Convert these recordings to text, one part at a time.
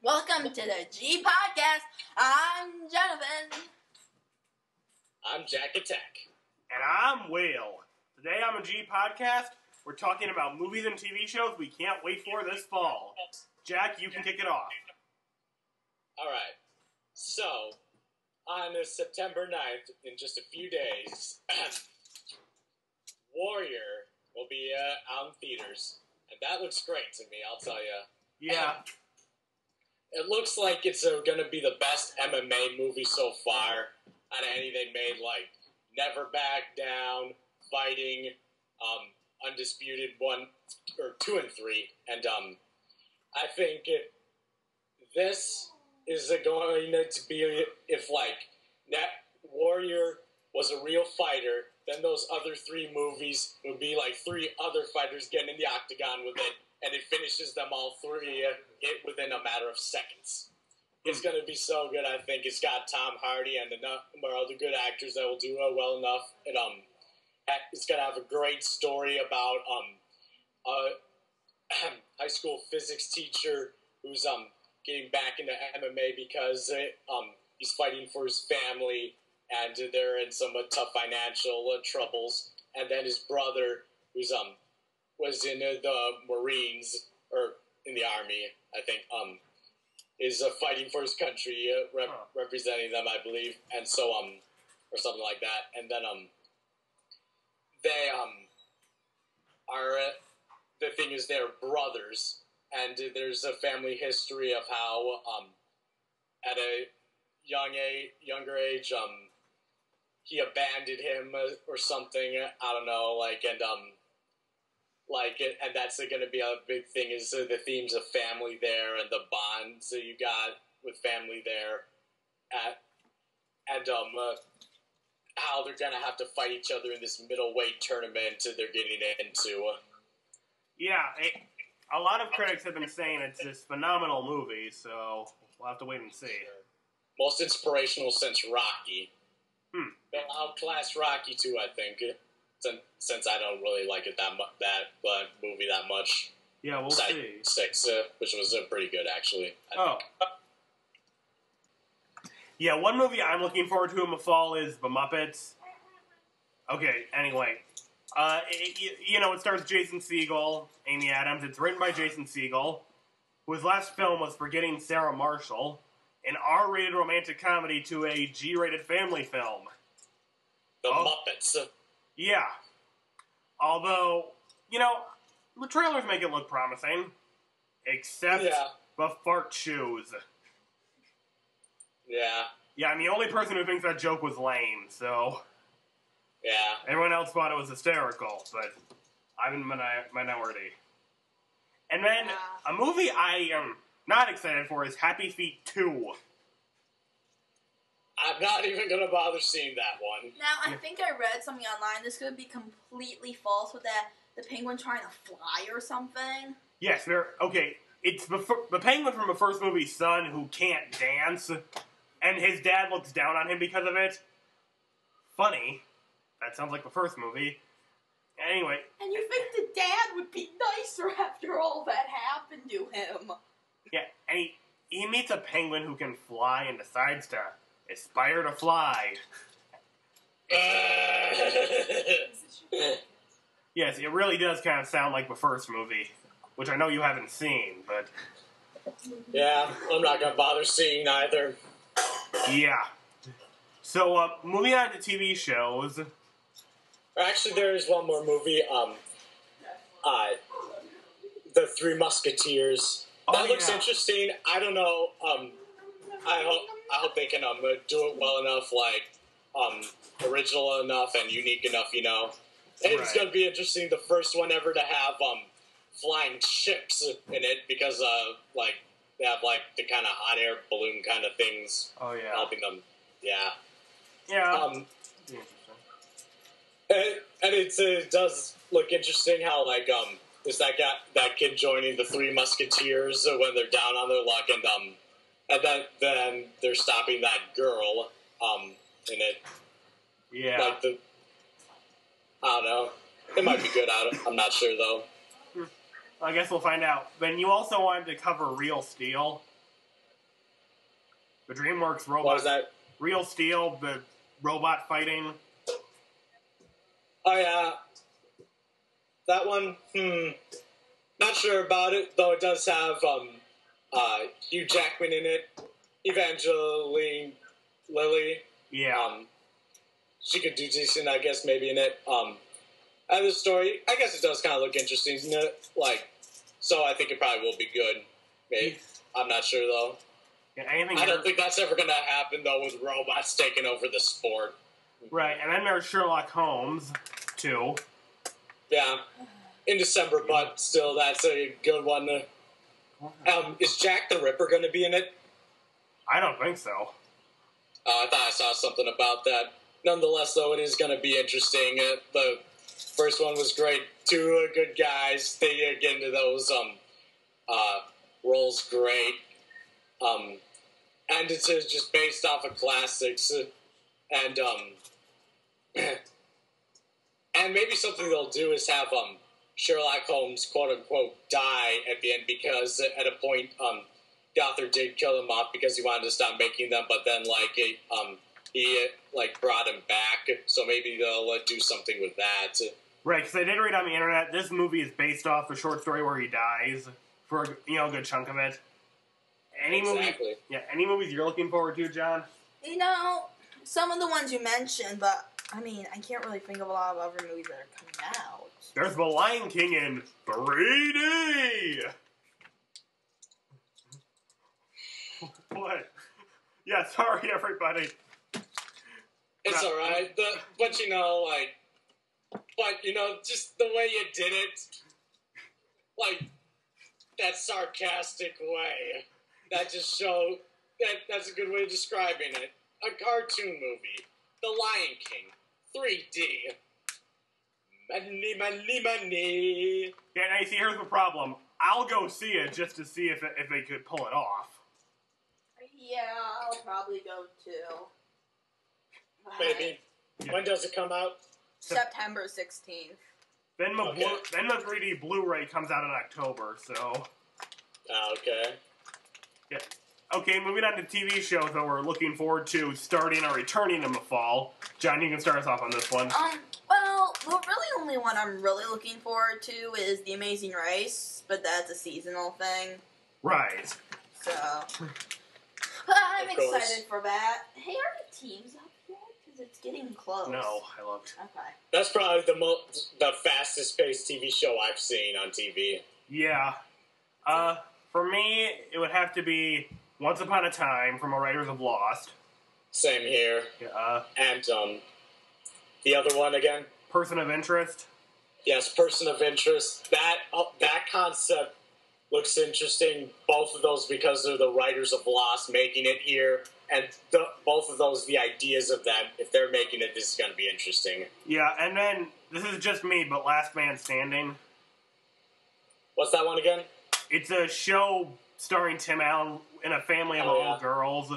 Welcome to the G Podcast. I'm Jonathan. I'm Jack Attack. And I'm Will. Today on the G Podcast, we're talking about movies and TV shows we can't wait for this fall. Jack, you can kick it off. Alright, so, on September 9th, in just a few days, Warrior will be out in theaters. And that looks great to me, I'll tell you. Yeah. It looks like it's going to be the best MMA movie so far out of anything made, like Never Back Down, Fighting, Undisputed 2 and 3, and I think this is going to be, if like Warrior was a real fighter, then those other 3 movies would be like 3 other fighters getting in the octagon with it, and it finishes them all 3 within a matter of seconds. It's going to be so good, I think. It's got Tom Hardy and a number of other good actors that will do it well enough. It's going to have a great story about a high school physics teacher who's getting back into MMA because he's fighting for his family, and they're in some tough financial troubles. And then his brother, who's was in the Marines, or in the Army, I think, is fighting for his country, representing them, I believe, and so, or something like that. And then, they, are, the thing is, they're brothers, and there's a family history of how, at a younger age, he abandoned him, or something, I don't know, and that's going to be a big thing, is the themes of family there, and the bonds that you got with family there, and how they're going to have to fight each other in this middleweight tournament they're getting into. Yeah, a lot of critics have been saying it's this phenomenal movie, so we'll have to wait and see. Most inspirational since Rocky. They'll outclass Rocky too, I think. Since I don't really like it that movie that much. Yeah, we'll see. 6, which was pretty good, actually. Yeah, one movie I'm looking forward to in the fall is The Muppets. Okay, anyway. It stars Jason Segel, Amy Adams. It's written by Jason Segel, whose last film was Forgetting Sarah Marshall, an R-rated romantic comedy to a G-rated family film. The Muppets. Yeah. Although, the trailers make it look promising. Except the fart shoes. Yeah. Yeah, I'm the only person who thinks that joke was lame, so... Yeah. Everyone else thought it was hysterical, but I'm in minority. And then, a movie I am not excited for is Happy Feet 2. I'm not even going to bother seeing that one. Now, I think I read something online. This could be completely false with the penguin trying to fly or something. Yes, it's the penguin from the first movie's son who can't dance, and his dad looks down on him because of it. Funny. That sounds like the first movie. Anyway. And you think the dad would be nicer after all that happened to him. Yeah, and he meets a penguin who can fly and decides to aspire to fly. Yes, it really does kind of sound like the first movie, which I know you haven't seen, but... Yeah, I'm not going to bother seeing either. Yeah. So, moving on to TV shows... Actually, there is one more movie, The Three Musketeers. That looks interesting. I don't know, I hope they can do it well enough, original enough and unique enough, And it's going to be interesting, the first one ever to have flying ships in it, because they have the kind of hot air balloon kind of things helping them. Yeah. Yeah. And it does look interesting how is that kid joining the Three Musketeers when they're down on their luck, and then they're stopping that girl in it. Yeah. I don't know. It might be good. I'm not sure though. I guess we'll find out. Then you also wanted to cover Real Steel. The DreamWorks robot. What was that? Real Steel, the robot fighting. Oh, yeah. That one, not sure about it, though it does have Hugh Jackman in it. Evangeline Lilly. Yeah. She could do decent, I guess, maybe in it. And the story, I guess it does kind of look interesting, isn't it? Like, so I think it probably will be good. Maybe. I'm not sure, though. Yeah, I don't think that's ever going to happen, though, with robots taking over the sport. Right, and then there's Sherlock Holmes, too. Yeah, in December, but still, that's a good one. Is Jack the Ripper going to be in it? I don't think so. I thought I saw something about that. Nonetheless, though, it is going to be interesting. The first one was great. Two good guys. They get into those roles great. And it's just based off of classics. And and maybe something they'll do is have Sherlock Holmes, quote-unquote, die at the end because at a point the author did kill him off because he wanted to stop making them, but then he brought him back, so maybe they'll do something with that. Right, because I did read on the internet, this movie is based off a short story where he dies for a good chunk of it. Any movies you're looking forward to, John? Some of the ones you mentioned, but I can't really think of a lot of other movies that are coming out. There's The Lion King in 3D! What? Yeah, sorry, everybody. It's alright, but just the way you did it, that sarcastic way, that just showed, that's a good way of describing it. A cartoon movie, The Lion King, 3D. Money. Yeah, now you see, here's the problem. I'll go see it just to see if they could pull it off. Yeah, I'll probably go too. Maybe. Yeah. When does it come out? September 16th. Then the 3D Blu-ray comes out in October, so... Okay. Yeah. Okay, moving on to TV shows that we're looking forward to starting or returning in the fall. John, you can start us off on this one. Well, the really only one I'm really looking forward to is The Amazing Race, but that's a seasonal thing. Right. So... I'm excited for that. Hey, are the teams up yet? Because it's getting close. No, I loved. Okay. That's probably the fastest paced TV show I've seen on TV. Yeah. For me, it would have to be Once Upon a Time from the writers of Lost. Same here. Yeah. And the other one again? Person of Interest. Yes, Person of Interest. That concept looks interesting. Both of those because they're the writers of Lost making it here, and both of those, the ideas of them. If they're making it, this is going to be interesting. Yeah, and then this is just me, but Last Man Standing. What's that one again? It's a show starring Tim Allen in a family of little girls,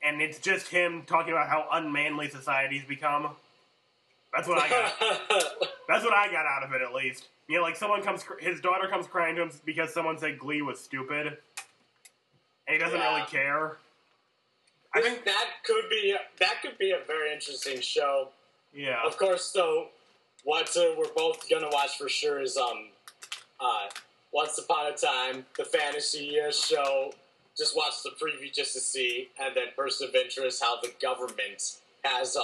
and it's just him talking about how unmanly society's become. That's what I got. That's what I got out of it, at least. His daughter comes crying to him because someone said Glee was stupid, and he doesn't really care. I think that could be a very interesting show. Yeah. Of course, though, what we're both gonna watch for sure is Once Upon a Time, the fantasy show. Just watch the preview just to see, and then Person of Interest, how the government has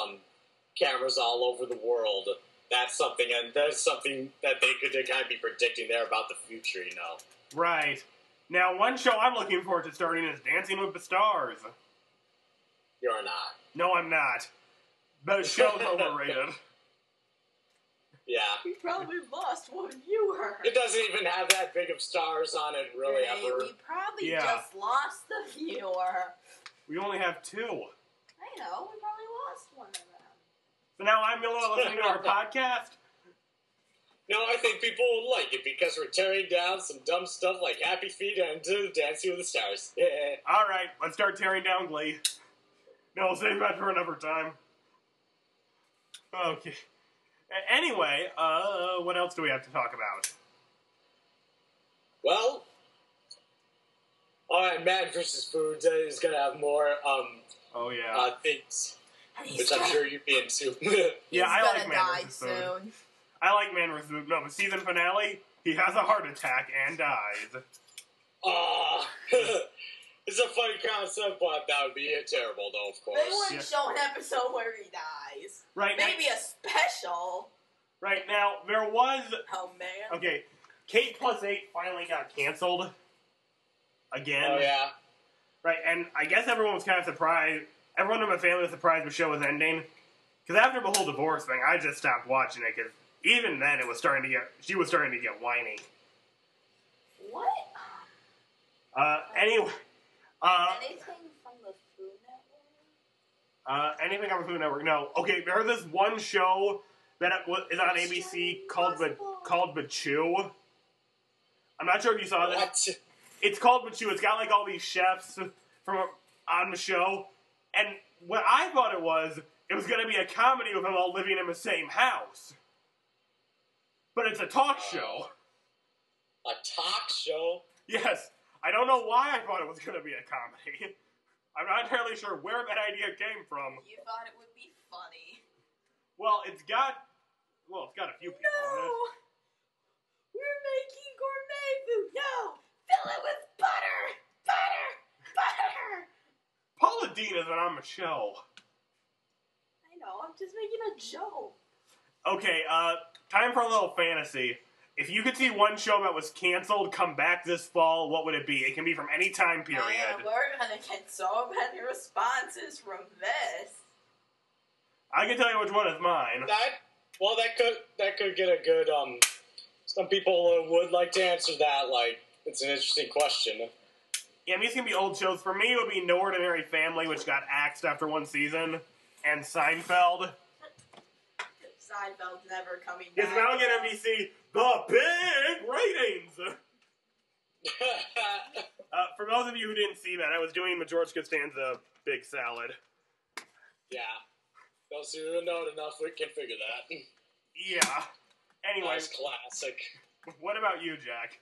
cameras all over the world. That's something that they could kind of be predicting there about the future, Right. Now, one show I'm looking forward to starting is Dancing with the Stars. You're not. No, I'm not. The show's overrated. Yeah. We probably lost one viewer. It doesn't even have that big of stars on it, really, ever. We probably just lost the viewer. We only have 2. I know, we probably lost one of them. So now I'm the only one listening to our podcast? No, I think people will like it because we're tearing down some dumb stuff like Happy Feet and Dancing with the Stars. Yeah. All right, let's start tearing down Glee. No, we'll save that for another time. Okay. Anyway, what else do we have to talk about? Well, and Man vs. Food is gonna have more things, which I'm sure you'd be into. Yeah, I like Man die vs. Food. soon. I like Man vs. Food. No, the season finale, he has a heart attack and dies. It's a funny concept, but that would be terrible, though, of course. They wouldn't show an episode where he dies. Right. Maybe a special. Right, now, there was... Oh, man. Okay, Kate Plus 8 finally got canceled. Again. Oh, yeah. Right, and I guess everyone was kind of surprised. Everyone in my family was surprised the show was ending. Because after the whole divorce thing, I just stopped watching it, because even then she was starting to get whiny. What? Anyway... anything from the Food Network? Anything on the Food Network? No. Okay, there's this one show that is on ABC called Bachu. I'm not sure if you saw this. What? It's called Bachu. It's got like all these chefs from on the show, and what I thought it was going to be a comedy with them all living in the same house. But it's a talk show. A talk show? Yes. I don't know why I thought it was going to be a comedy. I'm not entirely sure where that idea came from. You thought it would be funny. Well, it's got a few people on it. We're making gourmet food. No! Fill it with butter! Butter! Butter! Paula Deen isn't on the show. I know, I'm just making a joke. Okay, time for a little fantasy. If you could see one show that was canceled come back this fall, what would it be? It can be from any time period. Man, we're gonna get so many responses from this. I can tell you which one is mine. That could get a good, some people would like to answer that, like, it's an interesting question. Yeah, these can be old shows. For me, it would be No Ordinary Family, which got axed after one season, and Seinfeld. Seinfeld's never coming back. Yes, now on NBC, the big ratings! For those of you who didn't see that, I was doing the George Costanza Big Salad. Yeah. Those who know it enough, we can figure that. Yeah. Anyway. Nice classic. What about you, Jack?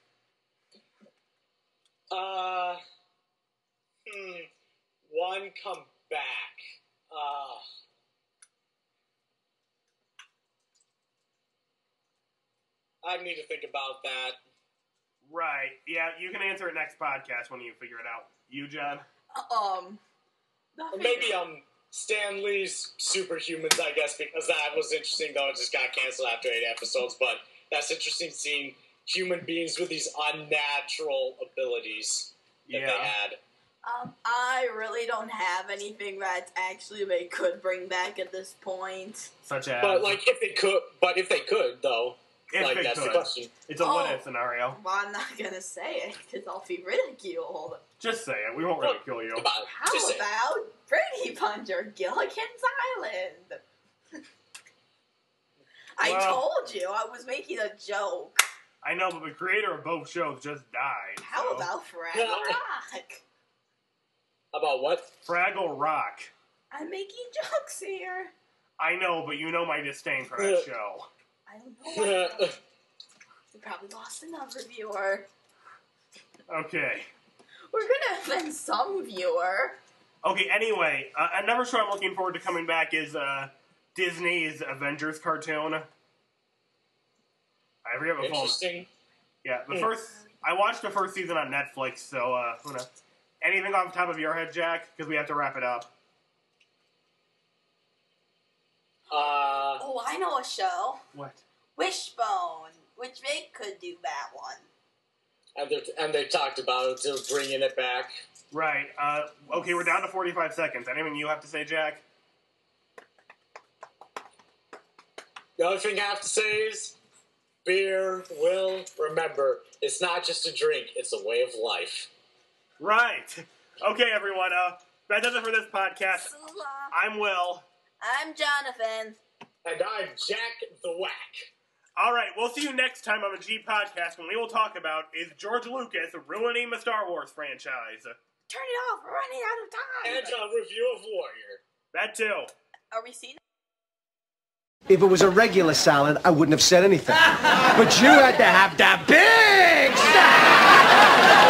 One come back. I need to think about that. Right. Yeah, you can answer it next podcast when you figure it out. You, John? Maybe, Stan Lee's Superhumans, I guess, because that was interesting, though it just got canceled after 8 episodes, but that's interesting seeing human beings with these unnatural abilities that they had. I really don't have anything that actually they could bring back at this point. Such as? But, like, if they could, though. If that's the question. It's a what-if scenario. Well, I'm not gonna say it, because I'll be ridiculed. Just say it. We won't ridicule you. How about Brady Puncher, Gilligan's Island? I told you, I was making a joke. I know, but the creator of both shows just died. How about Fraggle Rock? About what? Fraggle Rock. I'm making jokes here. I know, but you know my disdain for that show. I don't know why. We probably lost another viewer. Okay. We're gonna offend some viewer. Okay, anyway, another show I'm looking forward to coming back is Disney's Avengers cartoon. I forget what Interesting. Yeah, I watched the first season on Netflix, so, who knows? Anything off the top of your head, Jack? Because we have to wrap it up. Oh, I know a show. What? Wishbone, which they could do that one. And they talked about bringing it back. Right. Okay, we're down to 45 seconds. Anything you have to say, Jack? The only thing I have to say is, beer, remember, it's not just a drink, it's a way of life. Right. Okay, everyone, that does it for this podcast. I'm Will. I'm Jonathan. And I'm Jack the Whack. Alright, we'll see you next time on the G Podcast when we will talk about, is George Lucas ruining the Star Wars franchise? Turn it off, we're running out of time. And a review of Warrior. That too. Are we seeing? If it was a regular salad, I wouldn't have said anything. But you had to have that big salad!